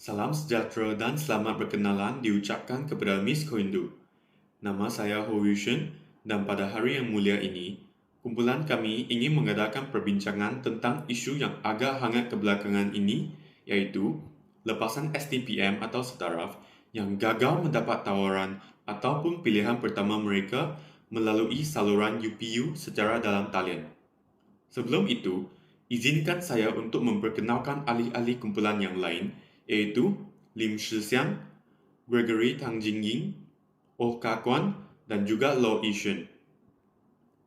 Salam sejahtera dan selamat berkenalan diucapkan kepada Miss Koindu. Nama saya Ho Yushen dan pada hari yang mulia ini, kumpulan kami ingin mengadakan perbincangan tentang isu yang agak hangat kebelakangan ini, iaitu lepasan STPM atau setaraf yang gagal mendapat tawaran ataupun pilihan pertama mereka melalui saluran UPU secara dalam talian. Sebelum itu, izinkan saya untuk memperkenalkan ahli-ahli kumpulan yang lain, iaitu Lim Shixiang, Gregory Tang Jingying, Oh Ka Kwan, dan juga Lo Yishun.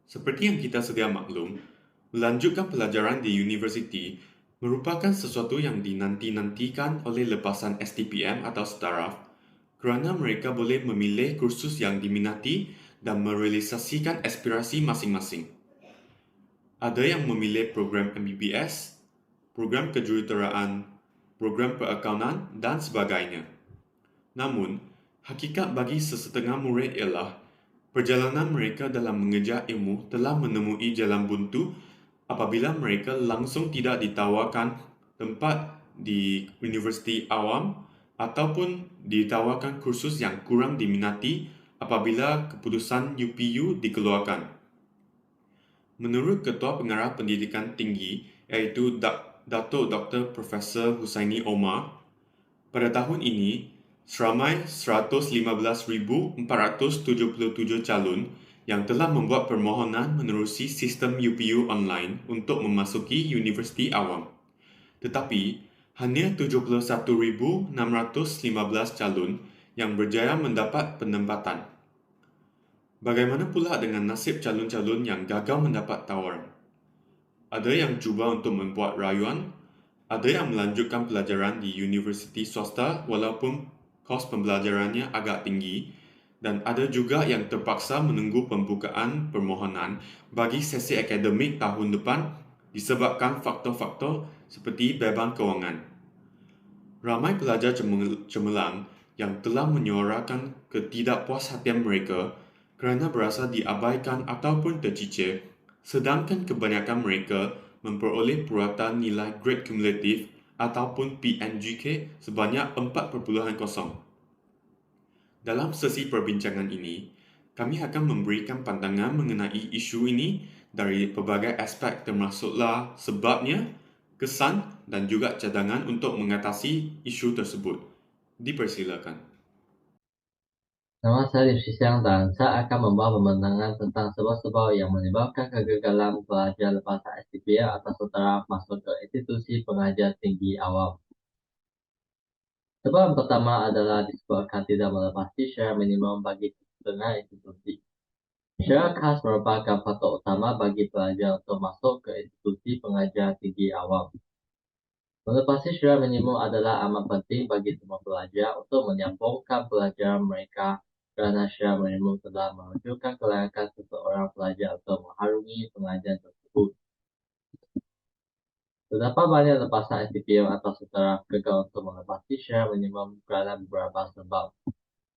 Seperti yang kita sedia maklum, melanjutkan pelajaran di universiti merupakan sesuatu yang dinanti-nantikan oleh lepasan STPM atau setaraf kerana mereka boleh memilih kursus yang diminati dan merealisasikan aspirasi masing-masing. Ada yang memilih program MBBS, program kejuruteraan, program perakaunan, dan sebagainya. Namun, hakikat bagi sesetengah murid ialah perjalanan mereka dalam mengejar ilmu telah menemui jalan buntu apabila mereka langsung tidak ditawarkan tempat di universiti awam ataupun ditawarkan kursus yang kurang diminati apabila keputusan UPU dikeluarkan. Menurut Ketua Pengarah Pendidikan Tinggi iaitu Datuk Dr. Profesor Husaini Omar, pada tahun ini seramai 115,477 calon yang telah membuat permohonan menerusi sistem UPU online untuk memasuki universiti awam. Tetapi, hanya 71,615 calon yang berjaya mendapat penempatan. Bagaimana pula dengan nasib calon-calon yang gagal mendapat tawaran? Ada yang cuba untuk membuat rayuan, ada yang melanjutkan pelajaran di universiti swasta walaupun kos pembelajarannya agak tinggi, dan ada juga yang terpaksa menunggu pembukaan permohonan bagi sesi akademik tahun depan disebabkan faktor-faktor seperti beban kewangan. Ramai pelajar cemerlang yang telah menyuarakan ketidakpuashatian mereka kerana berasa diabaikan ataupun tercicir, sedangkan kebanyakan mereka memperoleh puratan nilai grade kumulatif ataupun PNGK sebanyak 4.0. Dalam sesi perbincangan ini, kami akan memberikan pandangan mengenai isu ini dari pelbagai aspek termasuklah sebabnya, kesan dan juga cadangan untuk mengatasi isu tersebut. Dipersilakan. Nama saya Lim Sisyang dan saya akan membawa pemandangan tentang sebab-sebab yang menyebabkan kegagalan pelajar lepasan STPA atau setara masuk ke institusi pengajian tinggi awam. Sebab yang pertama adalah disebabkan tidak melepasi syarat minimum bagi setengah institusi. Syarat khas merupakan faktor utama bagi pelajar untuk masuk ke institusi pengajian tinggi awam. Melepasi syarat minimum adalah amat penting bagi semua pelajar untuk menyambungkan pelajaran mereka kerana syarat minimum telah menunjukkan kelayakan seseorang pelajar untuk mengharungi pengajian tersebut. Terdapat banyak lepasan STPM atau setara gagal untuk melepasi syarat minimum kerana beberapa sebab,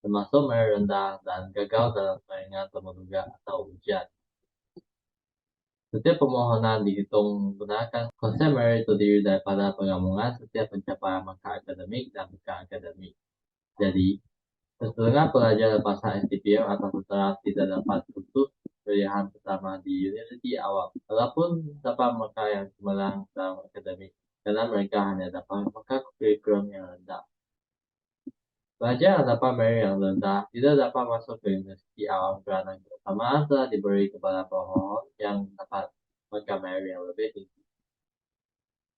termasuk merit rendah dan gagal dalam saingan temuduga atau ujian. Setiap permohonan dihitung menggunakan konsep merit terdiri daripada penggabungan setiap pencapaian markah akademik dan bukan akademik. Jadi, setengah pelajar lepasan STPM atau setara tidak dapat khusus pilihan pertama di universiti awam, walaupun dapat markah yang cemerlang dalam akademik, karena mereka hanya dapat markah kurikulum yang rendah. Pelajar yang dapat merit yang rendah tidak dapat masuk ke universiti awam kerana keutamaan telah diberi kepada pemohon yang dapat markah merit yang lebih tinggi.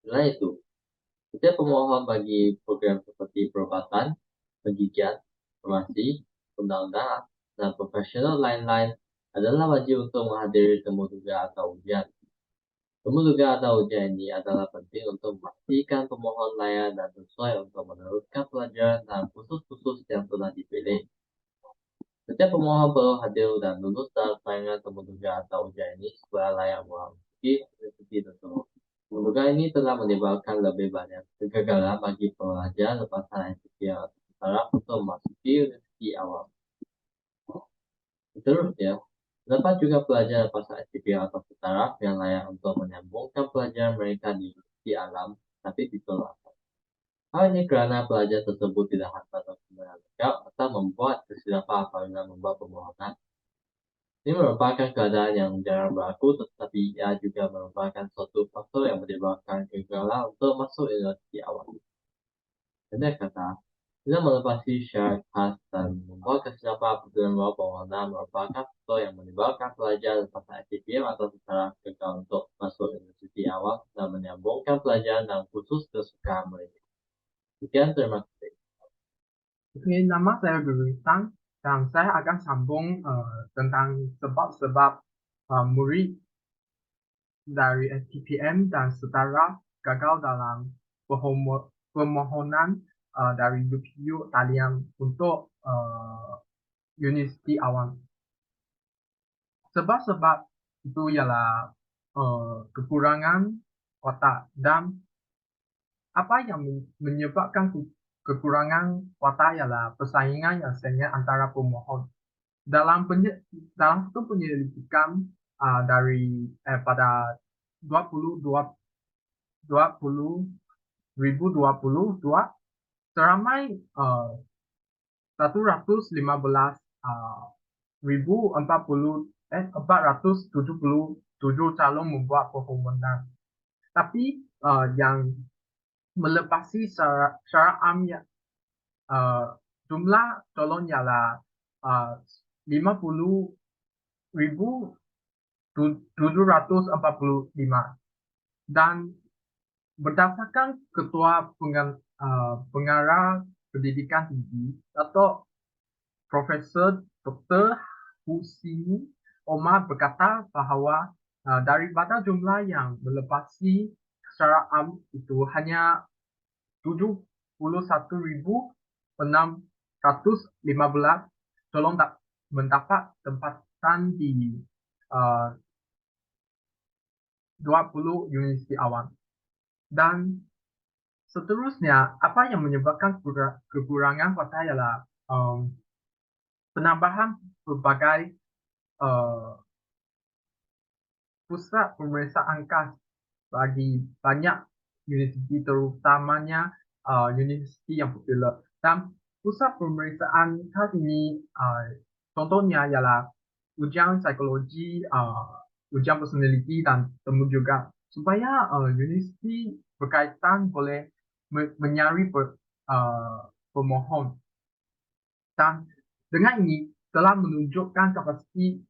Selain itu, setiap pemohon bagi program seperti perubatan, pendidikan, farmasi, undang-undang, dan profesional lain-lain adalah wajib untuk menghadiri temuduga atau ujian. Temuduga atau ujian ini adalah penting untuk memastikan pemohon layak dan sesuai untuk meneruskan pelajaran dan khusus-khusus yang telah dipilih. Setiap pemohon perlu hadir dan lulus dalam saingan temuduga atau ujian ini supaya layak memasuki universiti tersebut. Temuduga ini telah menyebabkan lebih banyak kegagalan bagi pelajar lepasan STPM atau setara untuk memasuki universiti awam. Seterusnya, terdapat juga pelajar lepasan STPM atau setara yang layak untuk menyambungkan pelajaran mereka di universiti alam, tapi ditolak. Hal ini karena pelajar tersebut tidak harus atau kebenaran lengkap atau membuat kesilapan apabila membuat permohonan. Ini merupakan keadaan yang jarang berlaku, tetapi ia juga merupakan suatu faktor yang menyebabkan kegagalan untuk masuk universiti awal. Pendek kata, tidak melepasi syarat khas dan membuat kesilapan apabila membawa permohonan merupakan faktor yang menyebabkan pelajar lepas STPM atau secara gagal untuk masuk universiti awal dan menyambungkan pelajaran dalam khusus kesukaan mereka. Sekian, terima kasih. Oke, nama saya Gurusan dan saya akan sambung tentang sebab-sebab murid dari STPM dan setara gagal dalam permohonan dari UPU Talian untuk universiti awam. Sebab-sebab itu ialah kekurangan otak dan apa yang menyebabkan kekurangan otak ialah persaingan yang sengit antara pemohon. Dalam satu penyelidikan pada 2022 seramai 477 calon membuat permohonan. Tapi yang melepasi syarat amnya jumlah calon ialah 50.745 dan berdasarkan Ketua Pengarah Pendidikan Tinggi atau Profesor Dr. Husini Omar berkata bahawa daripada jumlah yang melepasi syarat am itu hanya 71.615 calon mendapat tempatan di 20 universiti awam. Dan seterusnya, apa yang menyebabkan kekurangan kuota ialah penambahan berbagai pusat pemeriksaan khas bagi banyak universiti, terutamanya universiti yang popular. Dan pusat pemeriksaan khas ini contohnya ialah ujian psikologi, ujian personaliti dan temu juga supaya universiti berkaitan boleh mencari pemohon. Dan dengan ini telah menunjukkan kapasiti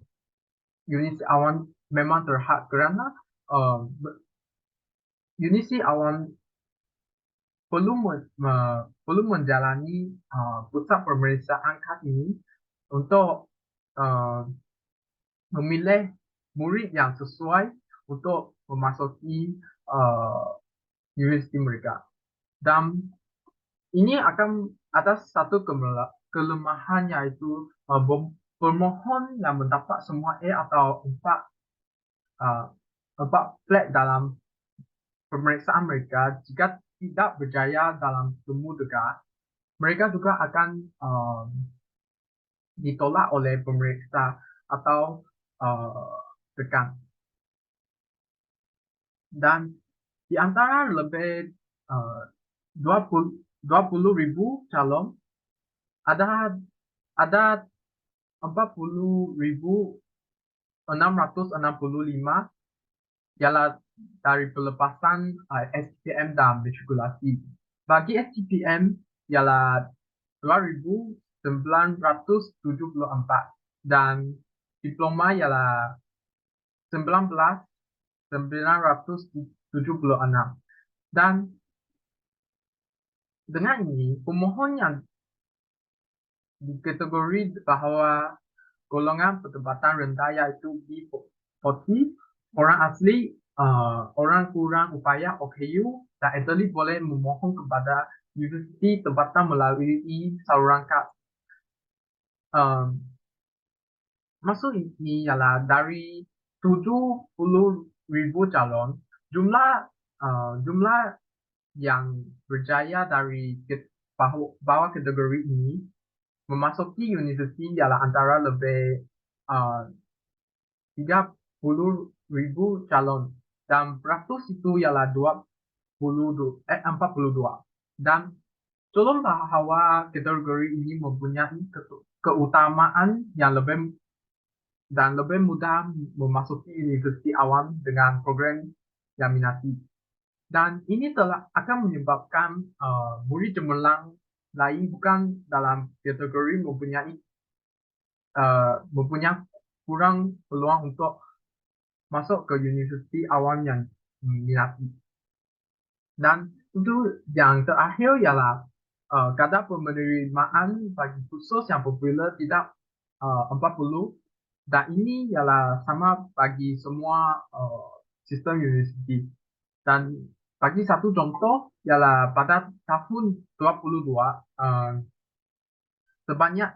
universiti awam memang terhad kerana universiti awam perlu menjalani pusat pemeriksaan khas ini untuk memilih murid yang sesuai untuk memasuki universiti mereka. Dan ini akan ada satu kelemahan yaitu pemohon yang mendapat semua A atau 4 flat dalam pemeriksaan mereka, jika tidak berjaya dalam temu dekat, mereka juga akan ditolak oleh pemeriksa atau dekan. Dan di antara lebih 20.000 calon, ada 40.665 ialah dari pelepasan STPM dan matrikulasi. Bagi STPM ialah 2.974 dan diploma ialah 19.976. Dan dengan ini, pemohon yang dikategori bahawa golongan pertempatan rendah yaitu B40, orang asli, orang kurang upaya OKU dan atlet boleh memohon kepada universiti tempatan melalui saluran khas. Maksud ini ialah dari 70.000 calon, jumlah yang berjaya dari bawah kategori ini memasuki universiti ialah antara lebih 30.000 calon dan peratus itu ialah 42. Dan tolong bahwa kategori ini mempunyai keutamaan yang lebih mudah memasuki universiti awam dengan program yang minati. Dan ini telah akan menyebabkan murid cemerlang lain bukan dalam kategori mempunyai kurang peluang untuk masuk ke universiti awam yang minati. Dan untuk yang terakhir ialah kadar penerimaan bagi khusus yang popular tidak 40, dan ini ialah sama bagi semua sistem universiti. Dan bagi satu contoh ialah pada tahun 2022 sebanyak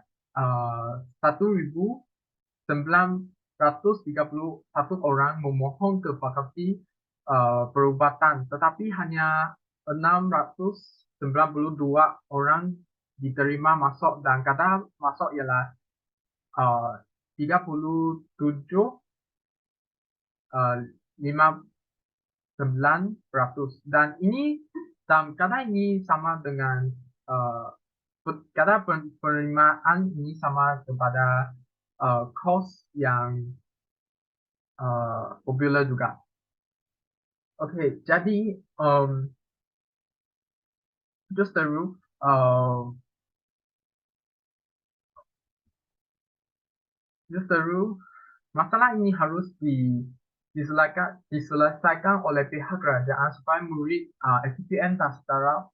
1.931 orang memohon ke fakulti perubatan, tetapi hanya 692 orang diterima masuk, dan kadar masuk ialah 37,59%. Dan kadar ini sama dengan kadar penerimaan ini sama kepada kos yang popular juga. Oke, jadi just the rule, masalah ini harus diselesaikan oleh pihak kerajaan supaya murid SPM dan setara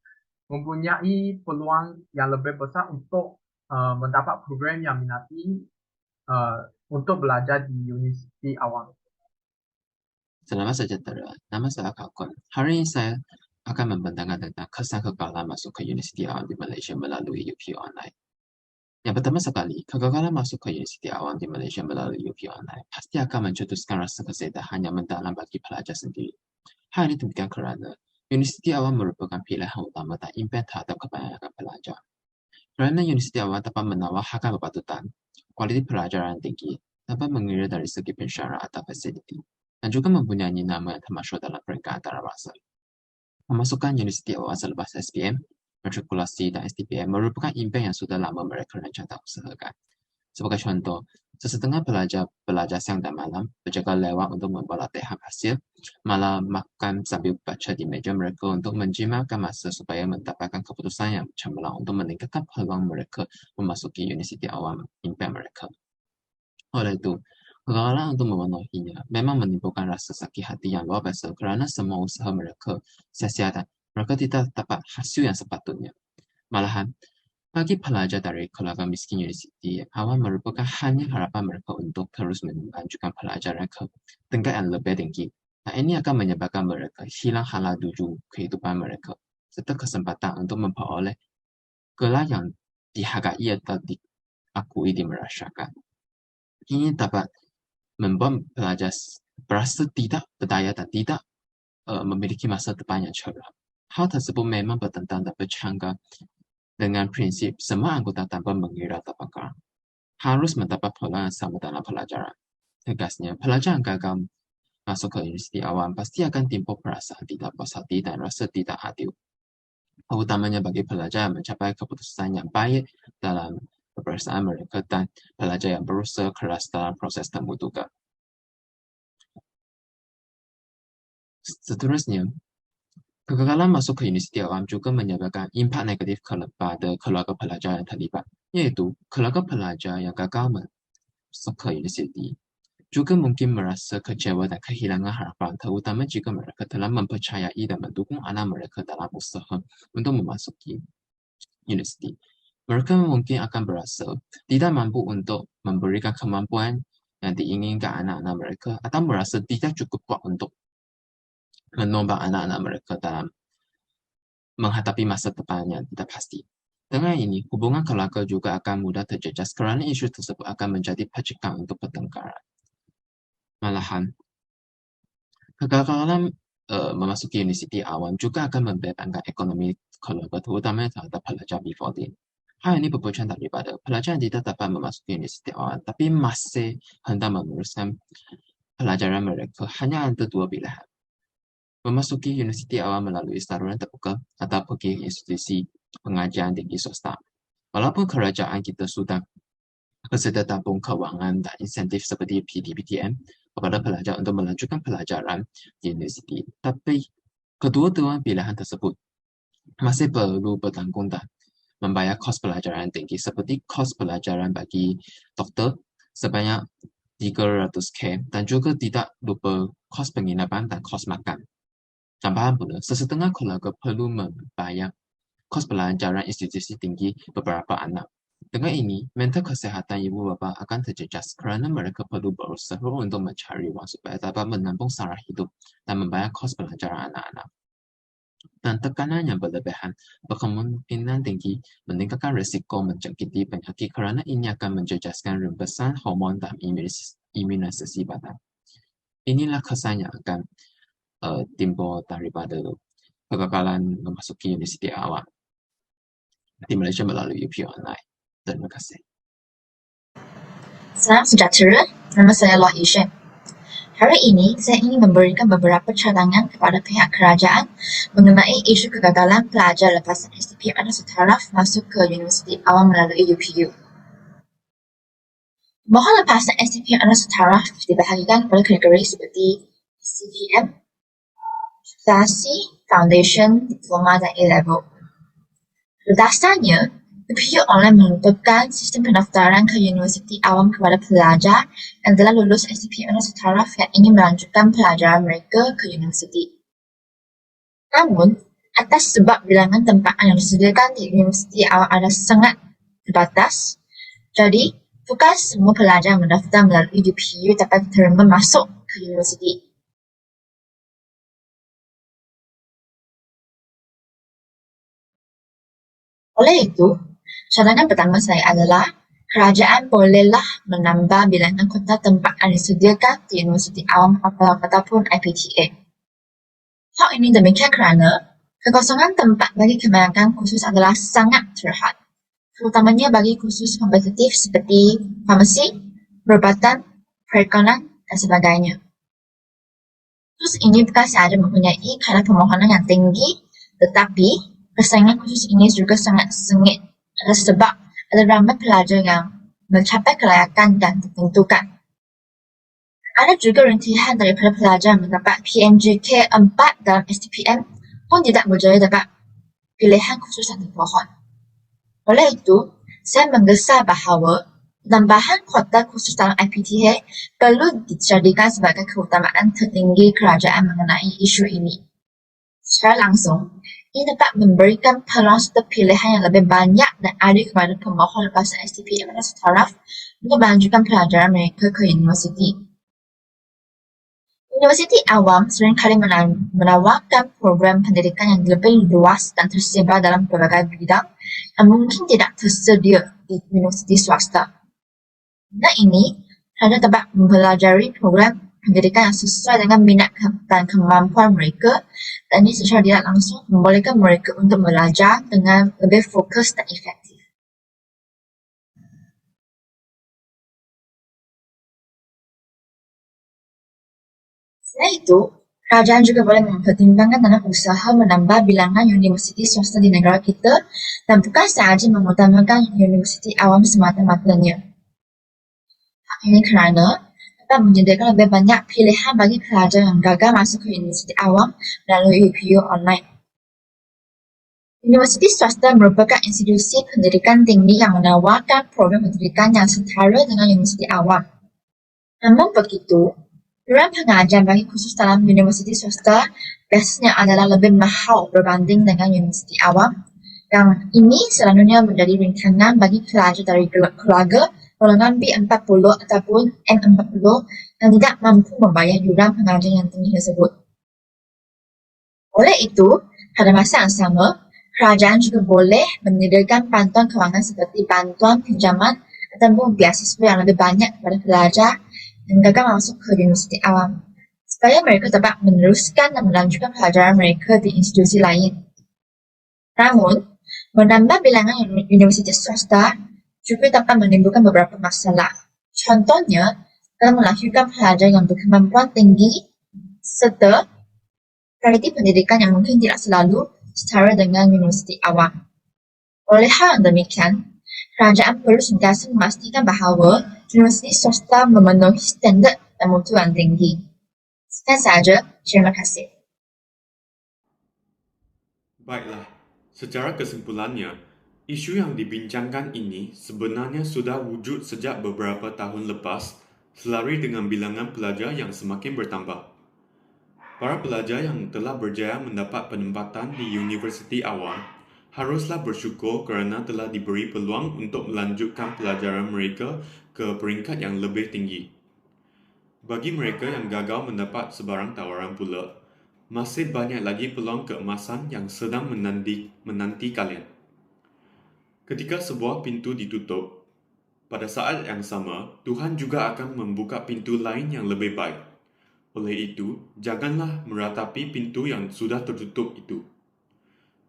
mempunyai peluang yang lebih besar untuk mendapat program yang minati untuk belajar di universiti awam. Selamat sejahtera, nama saya Kakon. Hari ini saya akan membentangkan tentang kesan kegagalan masuk ke universiti awam di Malaysia melalui UP Online. Yang pertama sekali, kegagalan masuk ke universiti awam di Malaysia melalui UP Online pasti akan mencetuskan rasa kesedihan yang mendalam bagi pelajar sendiri. Hal ini demikian kerana universiti awam merupakan pilihan utama dan impian terhadap kebanyakan pelajar. Kerana universiti awam dapat menawarkan kepatutan, kualiti pelajaran tinggi, tanpa mengira dari segi pensyarat atau fasiliti, dan juga mempunyai nama yang termasyhur dalam peringkat antarabangsa. Pemasukan universiti awam selepas SPM, matrikulasi dan STPM merupakan impian yang sudah lama mereka rencana dan usahakan. Sebagai contoh, sesetengah pelajar siang dan malam berjaga lewat untuk membuat latihan hasil, malah makan sambil baca di meja mereka untuk menjimatkan masa supaya mendapatkan keputusan yang cemerlang untuk meningkatkan peluang mereka memasuki universiti awam impian mereka. Oleh itu, kegagalan untuk memenuhinya memang menimbulkan rasa sakit hati yang luar biasa kerana semua usaha mereka sia-sia dan mereka tidak dapat hasil yang sepatutnya. Malahan, bagi pelajar dari keluarga miskin universiti awam merupakan hanya harapan mereka untuk terus melanjutkan pelajaran ke tingkat yang lebih tinggi. Dan ini akan menyebabkan mereka hilang hala tuju kehidupan mereka serta kesempatan untuk memperoleh gelar yang dihargai atau diakui di masyarakat. Ini dapat membuat pelajar berasa tidak berdaya dan tidak memiliki masa depan yang cerah. Hal tersebut memang bertentang dan bercanggah dengan prinsip semua anggota tanpa mengira tabaka harus mendapat peluang yang sama dalam pelajaran. Tegasnya, pelajar yang gagal masuk ke universiti awam pasti akan timbul perasaan tidak puas hati dan rasa tidak adil. Utamanya bagi pelajar yang mencapai keputusan yang baik dalam peperiksaan mereka dan pelajar yang berusaha keras dalam proses temu duga. Seterusnya, kegagalan masuk ke universiti awam juga menyebabkan impak negatif kepada keluarga pelajar yang terlibat, iaitu keluarga pelajar yang gagal masuk ke universiti juga mungkin merasa kecewa dan kehilangan harapan, terutama jika mereka telah mempercayai dan mendukung anak mereka dalam usaha untuk memasuki universiti. Mereka mungkin akan berasa tidak mampu untuk memberikan kemampuan yang diinginkan anak-anak mereka atau merasa tidak cukup kuat untuk menombak anak-anak mereka dalam menghadapi masa depan yang tidak pasti. Dengan ini, hubungan keluarga juga akan mudah terjejas kerana isu tersebut akan menjadi pacikan untuk pertengkaran. Malahan, kegagalan memasuki universiti awam juga akan membebankan ekonomi keluarga terutama terhadap pelajar B14. Hal ini berpunca daripada pelajar yang tidak dapat memasuki universiti awam tapi masih hendak meneruskan pelajaran mereka hanya ada dua pilihan. memasuki universiti awam melalui saluran terbuka atau pergi ke institusi pengajian tinggi swasta. Walaupun kerajaan kita sudah bersedia tabung kewangan dan insentif seperti PDPTN kepada pelajar untuk melanjutkan pelajaran di universiti, tapi kedua-dua pilihan tersebut masih perlu bertanggung dan membayar kos pelajaran tinggi seperti kos pelajaran bagi doktor sebanyak 300k dan juga tidak lupa kos penginapan dan kos makan. Tambahan pula, sesetengah keluarga perlu membayar kos pelajaran institusi tinggi beberapa anak. Dengan ini, mental kesihatan ibu bapa akan terjejas kerana mereka perlu berusaha untuk mencari wang supaya dapat menambung sara hidup dan membayar kos pelajaran anak-anak. Dan tekanan yang berlebihan berkemungkinan tinggi meningkatkan risiko menjangkiti penyakit kerana ini akan menjejaskan rembesan hormon dan imunisasi badan. Inilah kesan yang akan timbul daripada kegagalan memasuki universiti awam di Malaysia melalui UP Online. Terima kasih. Salam sejahtera, nama saya Loh Ishan. Hari ini, saya ingin memberikan beberapa cadangan kepada pihak kerajaan mengenai isu kegagalan pelajar lepasan STPM Anas Taraf masuk ke Universiti Awam melalui UPU. Mohon lepasan STPM Anas Taraf dibahagikan pada kategori seperti CPM, Stasi, Foundation, Diploma dan A-Level. Berdasarnya, UPU Online merupakan sistem pendaftaran ke Universiti Awam kepada pelajar yang telah lulus STPM Anas Taraf yang ingin melanjutkan pelajaran mereka ke universiti. Namun, atas sebab bilangan tempat yang disediakan di Universiti Awam ada sangat terbatas, jadi bukan semua pelajar yang mendaftar melalui UPU dapat diterima masuk ke universiti. Oleh itu, cadangan pertama saya adalah kerajaan bolehlah menambah bilangan kota tempat yang disediakan di Universiti Awam ataupun IPTA. Hal ini demikian kerana kekosongan tempat bagi kebanyakan kursus adalah sangat terhad, terutamanya bagi kursus kompetitif seperti farmasi, perubatan, perikanan, dan sebagainya. Kursus ini bukan sahaja mempunyai kadar permohonan yang tinggi, tetapi persaingan kursus ini juga sangat sengit sebab ada ramai pelajar yang mencapai kelayakan dan ditentukan. Ada juga rintihan daripada pelajar yang mendapat PMGK 4 dalam STPM pun tidak berjaya dapat pilihan kursus yang dipohon. Oleh itu, saya menggesa bahawa penambahan kuota kursus dalam IPTA perlu dijadikan sebagai keutamaan tertinggi kerajaan mengenai isu ini. Secara langsung, ini dapat memberikan peluang serta pilihan yang lebih banyak dan adil kepada pemohon lepasan STPM Anas Taraf untuk melanjutkan pelajaran mereka ke universiti. Universiti Awam seringkali menawarkan program pendidikan yang lebih luas dan tersebar dalam berbagai bidang yang mungkin tidak tersedia di universiti swasta. Dan ini, pelajar dapat mempelajari program pendidikan yang sesuai dengan minat dan kemampuan mereka, dan ini secara tidak langsung membolehkan mereka untuk belajar dengan lebih fokus dan efektif. Selain itu, kerajaan juga boleh mempertimbangkan dalam usaha menambah bilangan universiti swasta di negara kita dan bukan sahaja mengutamakan universiti awam semata-matanya. Hal ini kerana dapat menyediakan lebih banyak pilihan bagi pelajar yang gagal masuk ke universiti awam melalui UPU Online. Universiti swasta merupakan institusi pendidikan tinggi yang menawarkan program pendidikan yang setara dengan universiti awam. Namun begitu, program pengajian bagi khusus dalam universiti swasta biasanya adalah lebih mahal berbanding dengan universiti awam, yang ini selalunya menjadi rintangan bagi pelajar dari keluarga golongan B40 ataupun M40 yang tidak mampu membayar yuran pengajian yang tinggi tersebut. Oleh itu, pada masa yang sama, kerajaan juga boleh menyediakan bantuan kewangan seperti bantuan pinjaman ataupun beasiswa yang lebih banyak kepada pelajar yang gagal masuk ke universiti awam, supaya mereka dapat meneruskan dan melanjutkan pelajaran mereka di institusi lain. Namun, menambah bilangan universiti swasta juga dapat menimbulkan beberapa masalah. Contohnya, dalam melahirkan pelajar yang berkemampuan tinggi serta kualiti pendidikan yang mungkin tidak selalu setara dengan universiti awam. Oleh hal yang demikian, kerajaan perlu sentiasa memastikan bahawa universiti swasta memenuhi standard dan mutu yang tinggi. Sekian sahaja, terima kasih. Baiklah, secara kesimpulannya, isu yang dibincangkan ini sebenarnya sudah wujud sejak beberapa tahun lepas selari dengan bilangan pelajar yang semakin bertambah. Para pelajar yang telah berjaya mendapat penempatan di universiti awam haruslah bersyukur kerana telah diberi peluang untuk melanjutkan pelajaran mereka ke peringkat yang lebih tinggi. Bagi mereka yang gagal mendapat sebarang tawaran pula, masih banyak lagi peluang keemasan yang sedang menanti kalian. Ketika sebuah pintu ditutup, pada saat yang sama, Tuhan juga akan membuka pintu lain yang lebih baik. Oleh itu, janganlah meratapi pintu yang sudah tertutup itu.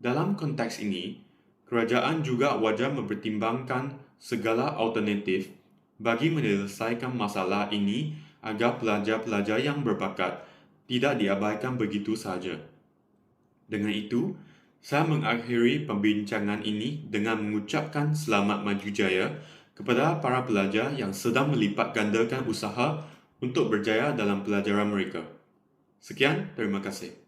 Dalam konteks ini, kerajaan juga wajar mempertimbangkan segala alternatif bagi menyelesaikan masalah ini agar pelajar-pelajar yang berbakat tidak diabaikan begitu sahaja. Dengan itu, saya mengakhiri pembincangan ini dengan mengucapkan selamat maju jaya kepada para pelajar yang sedang melipat gandakan usaha untuk berjaya dalam pelajaran mereka. Sekian, terima kasih.